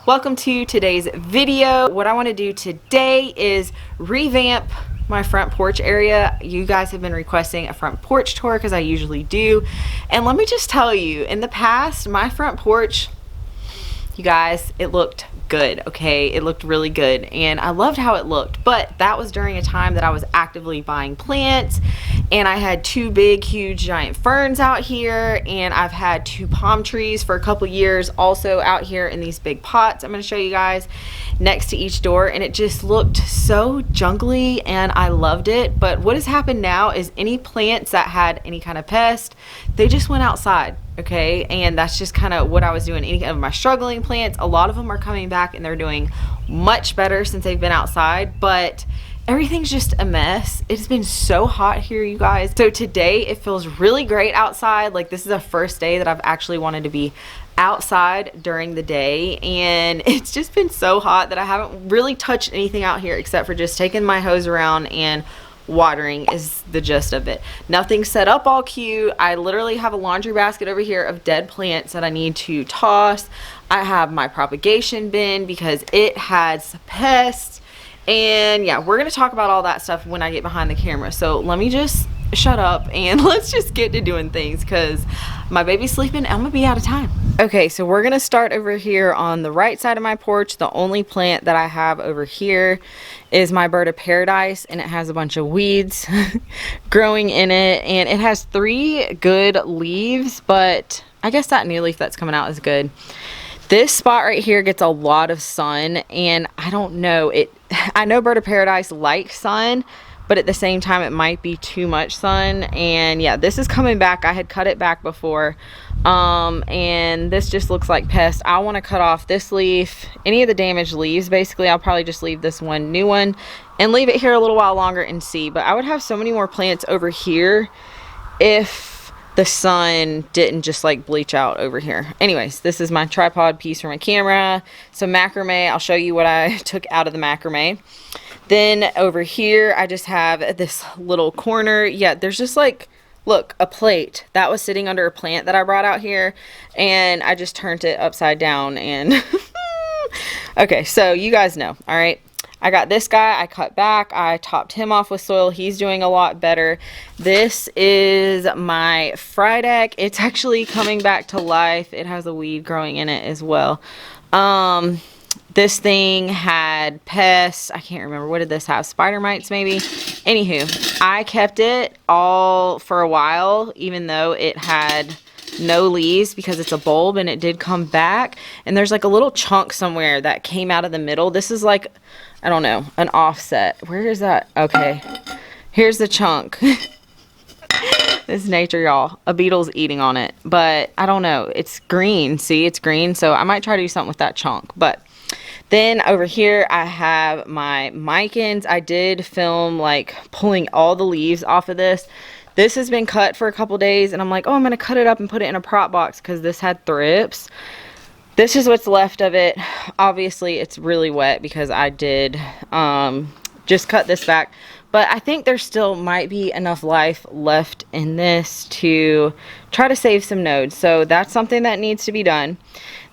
Welcome to today's video. What I want to do today is revamp my front porch area. You guys have been requesting a front porch tour because I usually do. And let me just tell you, in the past, my front porch, you guys, it looked good, okay? It looked really good and I loved how it looked, but that was during a time that I was actively buying plants, and I had two big huge giant ferns out here, and I've had two palm trees for a couple years also out here in these big pots I'm going to show you guys next to each door, and it just looked so jungly and I loved it. But what has happened now is any plants that had any kind of pest, they just went outside. Okay, and that's just kind of what I was doing. Any of my struggling plants, a lot of them are coming back and they're doing much better since they've been outside, but everything's just a mess. It's been so hot here, you guys. So today it feels really great outside. Like, this is the first day that I've actually wanted to be outside during the day, and it's just been so hot that I haven't really touched anything out here except for just taking my hose around and watering is the gist of it. Nothing set up all cute. I literally have a laundry basket over here of dead plants that I need to toss. I have my propagation bin because it has pests, and yeah, we're gonna talk about all that stuff when I get behind the camera. So let me just shut up and let's just get to doing things because my baby's sleeping. I'm gonna be out of time. Okay, so we're gonna start over here on the right side of my porch. The only plant that I have over here is my bird of paradise, and it has a bunch of weeds growing in it, and it has 3 good leaves, but I guess that new leaf that's coming out is good. This spot right here gets a lot of sun, and I don't know, I know bird of paradise likes sun, but at the same time it might be too much sun. And yeah, this is coming back. I had cut it back before, and this just looks like pest. I want to cut off this leaf, any of the damaged leaves. Basically, I'll probably just leave this one new one and leave it here a little while longer and see. But I would have so many more plants over here if the sun didn't just like bleach out over here. Anyways, this is my tripod piece for my camera, some macrame. I'll show you what I took out of the macrame. Then over here I just have this little corner. Yeah, there's just like, look, a plate that was sitting under a plant that I brought out here, and I just turned it upside down and okay, so you guys know. All right, I got this guy, I cut back, I topped him off with soil. He's doing a lot better. This is my Frydek. It's actually coming back to life. It has a weed growing in it as well. This thing had pests. I can't remember. What did this have? Spider mites maybe? Anywho, I kept it all for a while, even though it had no leaves, because it's a bulb, and it did come back. And there's like a little chunk somewhere that came out of the middle. This is like, I don't know, an offset. Where is that? Okay. Here's the chunk. This is nature, y'all. A beetle's eating on it. But I don't know. It's green. See, it's green. So I might try to do something with that chunk. But then over here I have my micans. I did film like pulling all the leaves off of this. This has been cut for a couple days, and I'm like, oh, I'm going to cut it up and put it in a prop box because this had thrips. This is what's left of it. Obviously, it's really wet because I did just cut this back. But I think there still might be enough life left in this to try to save some nodes. So that's something that needs to be done.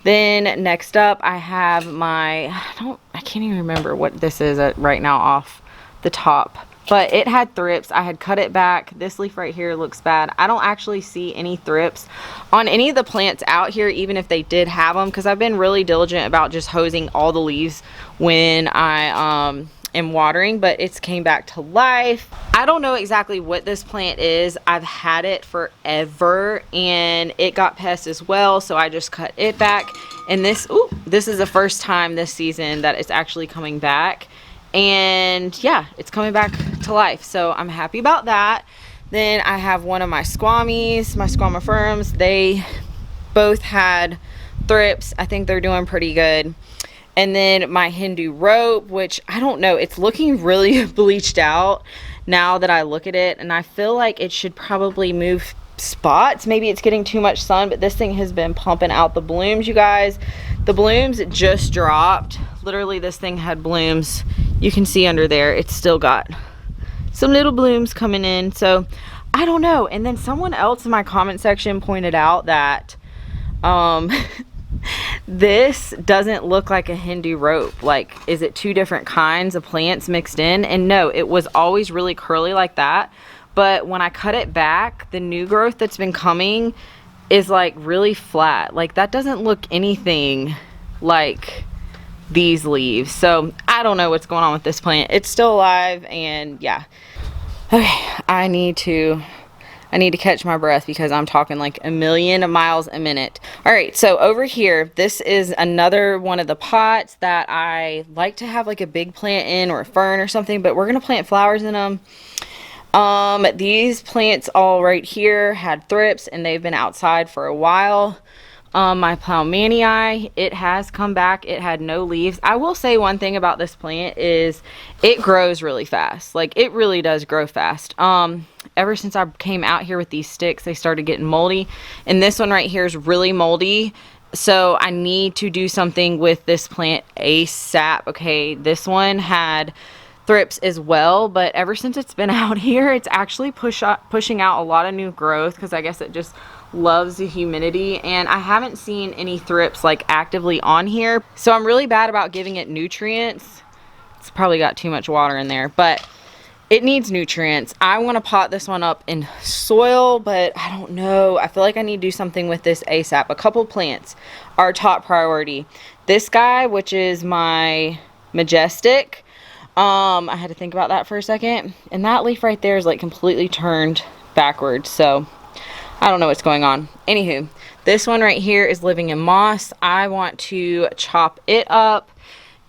Then next up I have my, I can't even remember what this is right now off the top. But it had thrips. I had cut it back. This leaf right here looks bad. I don't actually see any thrips on any of the plants out here, even if they did have them, because I've been really diligent about just hosing all the leaves when I am watering, but it's came back to life. I don't know exactly what this plant is. I've had it forever and it got pests as well, so I just cut it back. And this is the first time this season that it's actually coming back. And yeah, it's coming back to life, so I'm happy about that. Then I have one of my squammies, my squamifers. They both had thrips. I think they're doing pretty good. And then my Hindu rope, which I don't know, it's looking really bleached out now that I look at it, and I feel like it should probably move spots. Maybe it's getting too much sun, but this thing has been pumping out the blooms, you guys. The blooms just dropped. Literally, this thing had blooms. You can see under there, it's still got some little blooms coming in. So I don't know. And then someone else in my comment section pointed out that This doesn't look like a Hindu rope. Like, is it two different kinds of plants mixed in? And no, it was always really curly like that. But when I cut it back, the new growth that's been coming is like really flat. Like, that doesn't look anything like these leaves. So I don't know what's going on with this plant. It's still alive, and yeah. Okay, I need to catch my breath because I'm talking like a million miles a minute. All right, so over here, this is another one of the pots that I like to have like a big plant in, or a fern or something, but we're gonna plant flowers in them. These plants all right here had thrips, and they've been outside for a while. My Plowmanii, it has come back. It had no leaves. I will say one thing about this plant is it grows really fast. Like, it really does grow fast. Ever since I came out here with these sticks, they started getting moldy, and this one right here is really moldy. So I need to do something with this plant ASAP. Okay, this one had thrips as well, but ever since it's been out here, it's actually pushing out a lot of new growth, because I guess it just loves the humidity, and I haven't seen any thrips like actively on here. So I'm really bad about giving it nutrients. It's probably got too much water in there, but it needs nutrients. I want to pot this one up in soil, but I don't know. I feel like I need to do something with this ASAP. A couple plants are top priority. This guy, which is my Majestic, I had to think about that for a second, and that leaf right there is like completely turned backwards, so I don't know what's going on. Anywho, this one right here is living in moss. I want to chop it up,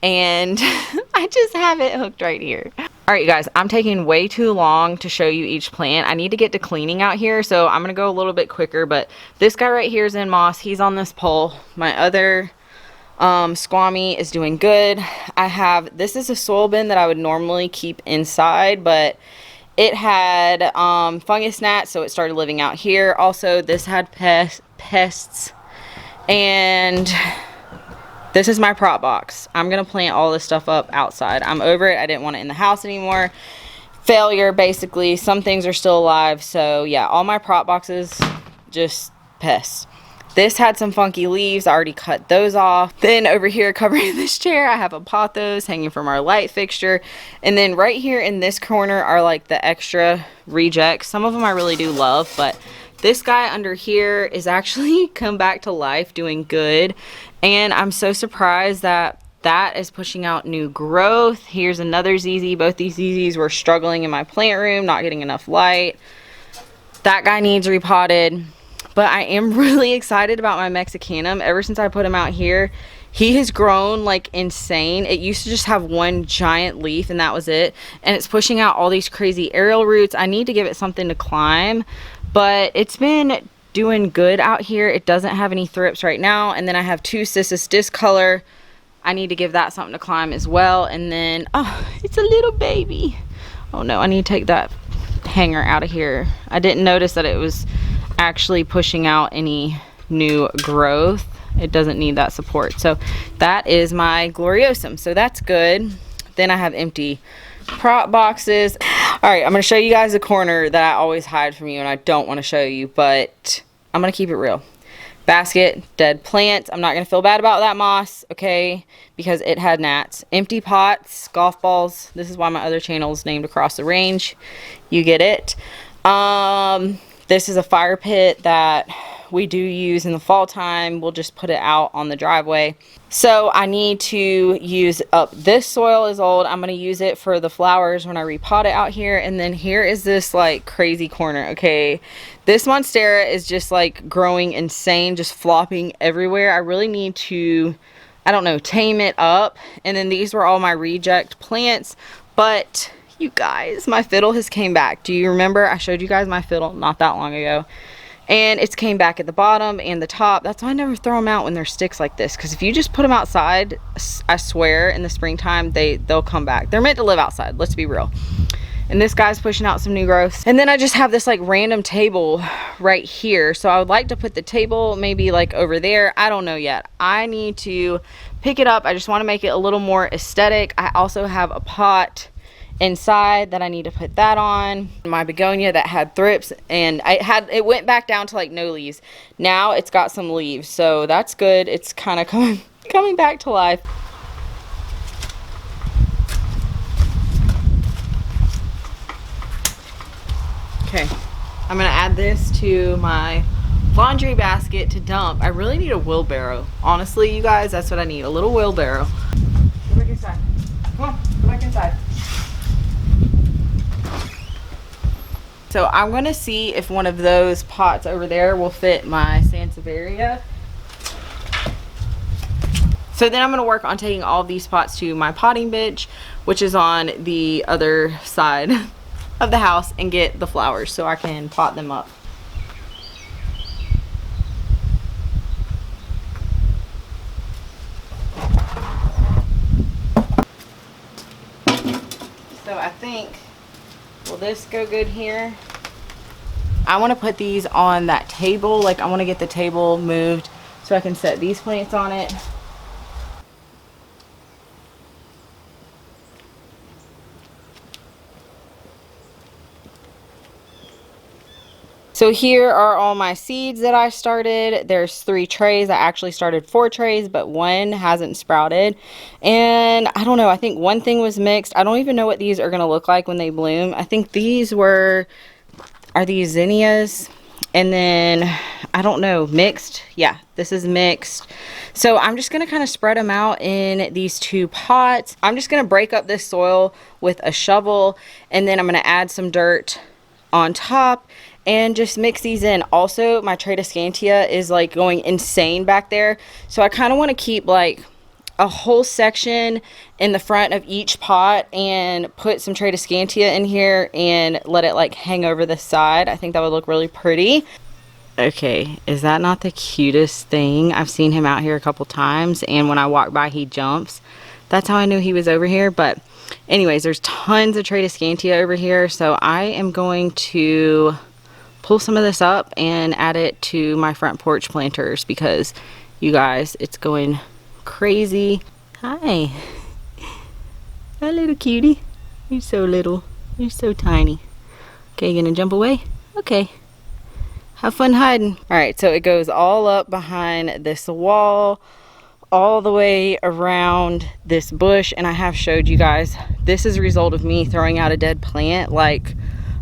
and I just have it hooked right here. All right, you guys, I'm taking way too long to show you each plant. I need to get to cleaning out here, so I'm gonna go a little bit quicker, but this guy right here is in moss. He's on this pole. My other squammy is doing good. This is a soil bin that I would normally keep inside, but it had fungus gnats, so it started living out here. Also, this had pests, and this is my prop box. I'm gonna plant all this stuff up outside. I'm over it. I didn't want it in the house anymore. Failure, basically. Some things are still alive, so yeah, all my prop boxes, just pests. This had some funky leaves. I already cut those off. Then over here covering this chair, I have a pothos hanging from our light fixture. And then right here in this corner are like the extra rejects. Some of them I really do love, but this guy under here is actually come back to life, doing good. And I'm so surprised that that is pushing out new growth. Here's another ZZ. Both these ZZs were struggling in my plant room, not getting enough light. That guy needs repotted. But I am really excited about my Mexicanum. Ever since I put him out here, he has grown like insane. It used to just have one giant leaf, and that was it. And it's pushing out all these crazy aerial roots. I need to give it something to climb, but it's been doing good out here. It doesn't have any thrips right now. And then I have two Cissus discolor. I need to give that something to climb as well. And then, oh, it's a little baby. Oh no, I need to take that hanger out of here. I didn't notice that it was actually pushing out any new growth. It doesn't need that support. So that is my Gloriosum, so that's good. Then I have empty prop boxes. All right, I'm gonna show you guys the corner that I always hide from you and I don't want to show you, but I'm gonna keep it real. Basket, dead plants. I'm not gonna feel bad about that moss, okay, because it had gnats. Empty pots, golf balls. This is why my other channel is named Across the Range. You get it. This is a fire pit that we do use in the fall time. We'll just put it out on the driveway. So I need to use up this soil is old. I'm going to use it for the flowers when I repot it out here. And then here is this like crazy corner. Okay, this Monstera is just like growing insane, just flopping everywhere. I really need to, I don't know, tame it up. And then these were all my reject plants, but you guys, my fiddle has came back. Do you remember I showed you guys my fiddle not that long ago? And it's came back at the bottom and the top. That's why I never throw them out when they're sticks like this, because if you just put them outside, I swear in the springtime they'll come back. They're meant to live outside, let's be real. And this guy's pushing out some new growth. And then I just have this like random table right here, so I would like to put the table maybe like over there. I don't know yet. I need to pick it up. I just want to make it a little more aesthetic. I also have a pot inside that I need to put that on. My begonia that had thrips, and it went back down to like no leaves. Now it's got some leaves, so that's good. It's kind of coming back to life. Okay, I'm gonna add this to my laundry basket to dump. I really need a wheelbarrow. Honestly, you guys, that's what I need, a little wheelbarrow. Go back inside. Come on, go back inside. So I'm gonna see if one of those pots over there will fit my sansevieria. So then I'm gonna work on taking all of these pots to my potting bench, which is on the other side of the house, and get the flowers so I can pot them up. So I think, will this go good here? I want to put these on that table. Like, I want to get the table moved so I can set these plants on it. So here are all my seeds that I started. There's 3 trays. I actually started 4 trays, but one hasn't sprouted. And I don't know, I think one thing was mixed. I don't even know what these are gonna look like when they bloom. I think these are these zinnias? And then, I don't know, mixed. Yeah, this is mixed. So I'm just gonna kind of spread them out in these 2 pots. I'm just gonna break up this soil with a shovel, and then I'm gonna add some dirt on top and just mix these in. Also, my Tradescantia is like going insane back there, so I kind of want to keep like a whole section in the front of each pot and put some Tradescantia in here and let it like hang over the side. I think that would look really pretty. Okay, is that not the cutest thing? I've seen him out here a couple times, and when I walk by he jumps. That's how I knew he was over here. But anyways, there's tons of Tradescantia over here, so I am going to pull some of this up and add it to my front porch planters because, you guys, it's going crazy. Hi. Hi, little cutie. You're so little. You're so tiny. Okay, you gonna jump away? Okay. Have fun hiding. Alright, so it goes all up behind this wall, all the way around this bush, and I have showed you guys, this is a result of me throwing out a dead plant like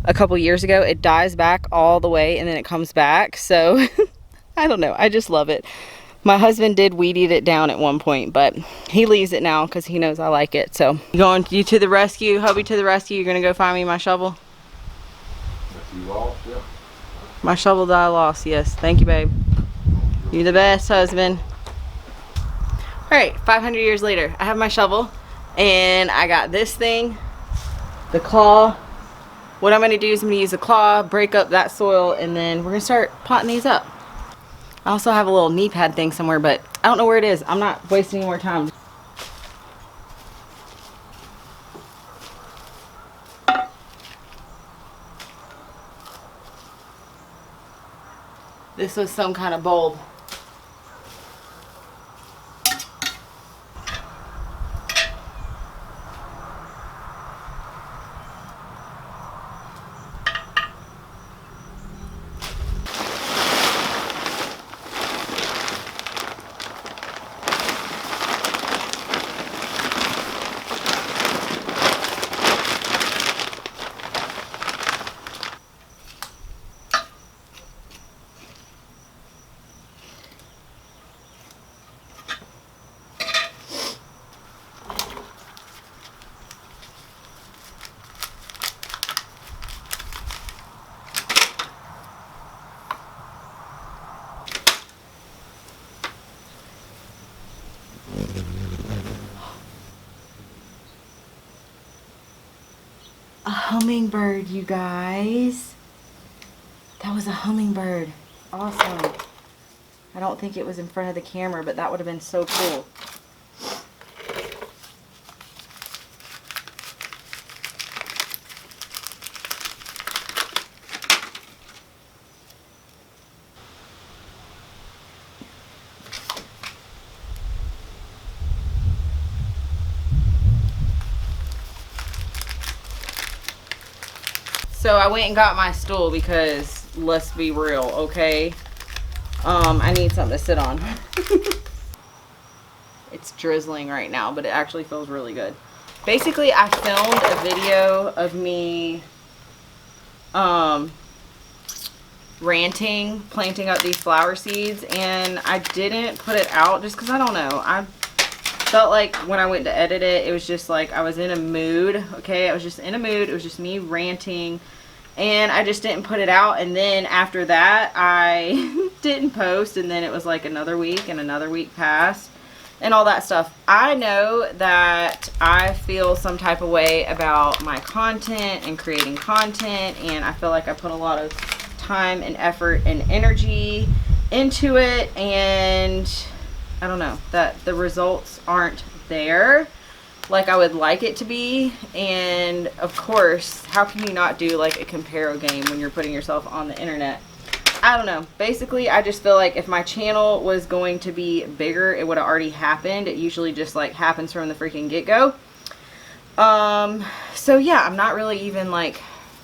a couple years ago. It dies back all the way and then it comes back. So I don't know, I just love it. My husband did weed eat it down at one point, but he leaves it now because he knows I like it. So you to the rescue, hubby to the rescue. You're gonna go find me my shovel. You lost, yeah. My shovel that I lost, yes. Thank you, babe. You're the best husband. All right, 500 years later, I have my shovel and I got this thing, the claw. What I'm gonna do is I'm gonna use a claw, break up that soil, and then we're gonna start potting these up. I also have a little knee pad thing somewhere, but I don't know where it is. I'm not wasting any more time. This was some kind of bulb. A hummingbird, you guys. That was a hummingbird. Awesome. I don't think it was in front of the camera, but that would have been so cool. So I went and got my stool because let's be real, okay? I need something to sit on. It's drizzling right now, but it actually feels really good. Basically, I filmed a video of me ranting, planting up these flower seeds, and I didn't put it out just because I don't know. I felt like when I went to edit it, it was just like I was in a mood, okay? I was just in a mood. It was just me ranting, and I just didn't put it out. And then after that, I didn't post, and then it was like another week, and another week passed, and all that stuff. I know that I feel some type of way about my content and creating content, and I feel like I put a lot of time and effort and energy into it, and I don't know, that the results aren't there like I would like it to be. And of course, how can you not do like a comparo game when you're putting yourself on the internet? I don't know. Basically, I just feel like if my channel was going to be bigger, it would have already happened. It usually just like happens from the freaking get-go. So yeah, I'm not really even like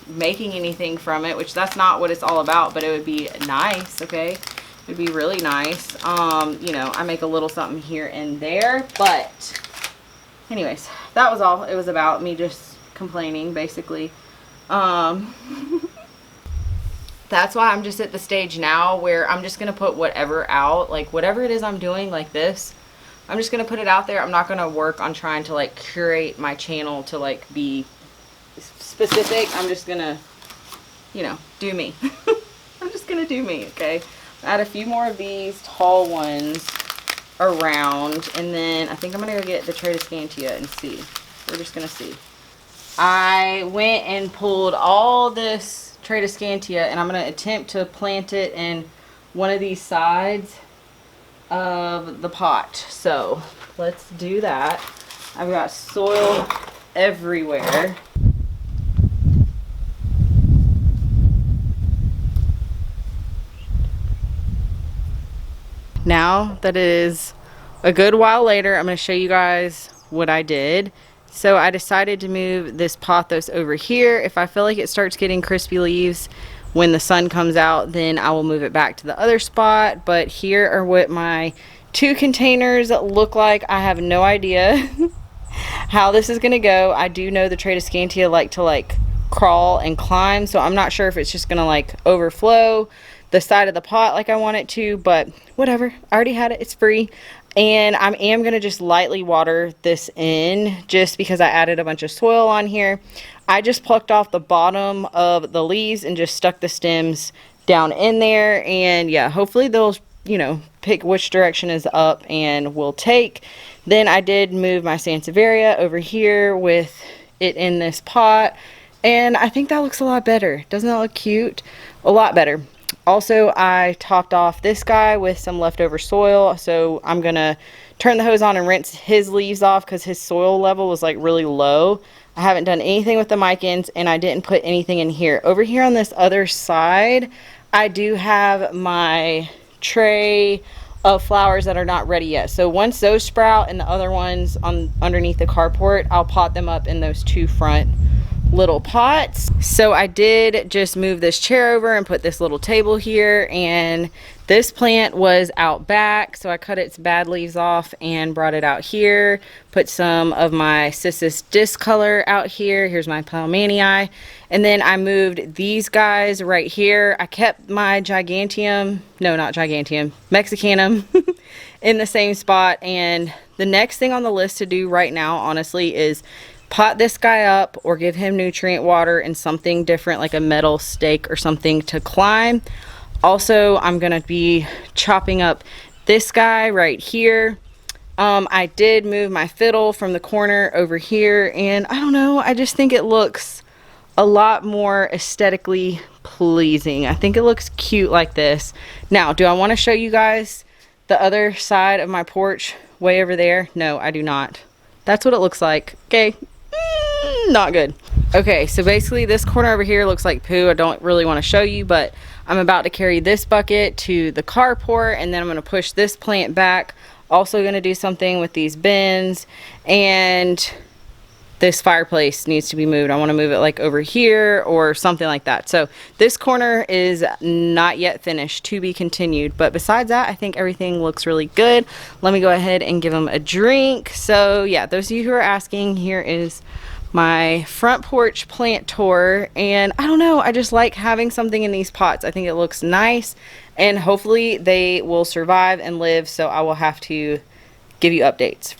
making anything from it, which that's not what it's all about, but it would be nice, okay? It would be really nice. You know, I make a little something here and there, but anyways, that was all it was about, me just complaining, basically. That's why I'm just at the stage now where I'm just going to put whatever out, like whatever it is I'm doing like this, I'm just going to put it out there. I'm not going to work on trying to like curate my channel to like be specific. I'm just going to, you know, do me. I'm just going to do me, okay? Add a few more of these tall ones around, and then I think I'm going to go get the Tradescantia and see. We're just going to see. I went and pulled all this Tradescantia, and I'm going to attempt to plant it in one of these sides of the pot. So let's do that. I've got soil everywhere. Now that it is a good while later, I'm going to show you guys what I did. So I decided to move this pothos over here. If I feel like it starts getting crispy leaves when the sun comes out, then I will move it back to the other spot. But here are what my two containers look like. I have no idea how this is going to go. I do know the Tradescantia like to like crawl and climb, so I'm not sure if it's just going to like overflow the side of the pot like I want it to, but whatever. I already had it. It's free. And I am going to just lightly water this in just because I added a bunch of soil on here. I just plucked off the bottom of the leaves and just stuck the stems down in there. And yeah, hopefully they'll, you know, pick which direction is up and will take. Then I did move my Sansevieria over here with it in this pot. And I think that looks a lot better. Doesn't that look cute? A lot better. Also, I topped off this guy with some leftover soil, so I'm gonna turn the hose on and rinse his leaves off because his soil level was like really low. I haven't done anything with the micans, and I didn't put anything in here. Over here on this other side, I do have my tray of flowers that are not ready yet. So once those sprout and the other ones on underneath the carport, I'll pot them up in those two front little pots. So I did just move this chair over and put this little table here, and this plant was out back, so I cut its bad leaves off and brought it out here. Put some of my Cissus discolor out here. Here's my Palmanii, and then I moved these guys right here. I kept my Gigantium, no, not Gigantium, Mexicanum in the same spot. And the next thing on the list to do right now, honestly, is pot this guy up or give him nutrient water and something different like a metal stake or something to climb. Also, I'm gonna be chopping up this guy right here. I did move my fiddle from the corner over here, and I don't know, I just think it looks a lot more aesthetically pleasing. I think it looks cute like this. Now, do I want to show you guys the other side of my porch way over there? No, I do not. That's what it looks like. Okay. Not good. Okay, so basically this corner over here looks like poo. I don't really want to show you, but I'm about to carry this bucket to the carport, and then I'm going to push this plant back. Also going to do something with these bins, and this fireplace needs to be moved. I want to move it like over here or something like that. So this corner is not yet finished, to be continued. But besides that, I think everything looks really good. Let me go ahead and give them a drink. So yeah, those of you who are asking, here is my front porch plant tour. And I don't know, I just like having something in these pots. I think it looks nice, and hopefully they will survive and live. So I will have to give you updates.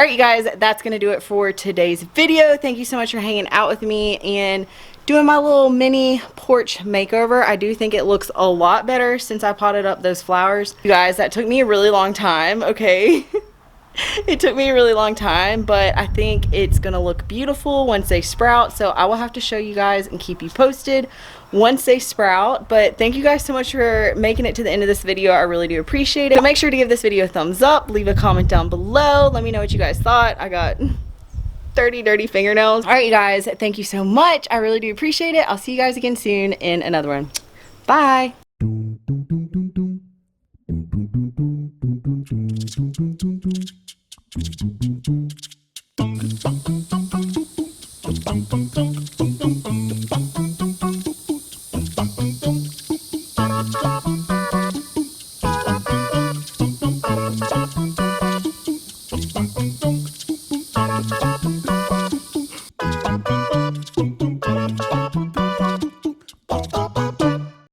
All right, you guys, that's gonna do it for today's video. Thank you so much for hanging out with me and doing my little mini porch makeover. I do think it looks a lot better since I potted up those flowers. You guys, that took me a really long time, okay? It took me a really long time, but I think it's gonna look beautiful once they sprout. So I will have to show you guys and keep you posted once they sprout. But thank you guys so much for making it to the end of this video. I really do appreciate it. So make sure to give this video a thumbs up, leave a comment down below, let me know what you guys thought. I got dirty fingernails. All right, you guys, thank you so much. I really do appreciate it. I'll see you guys again soon in another one. Bye.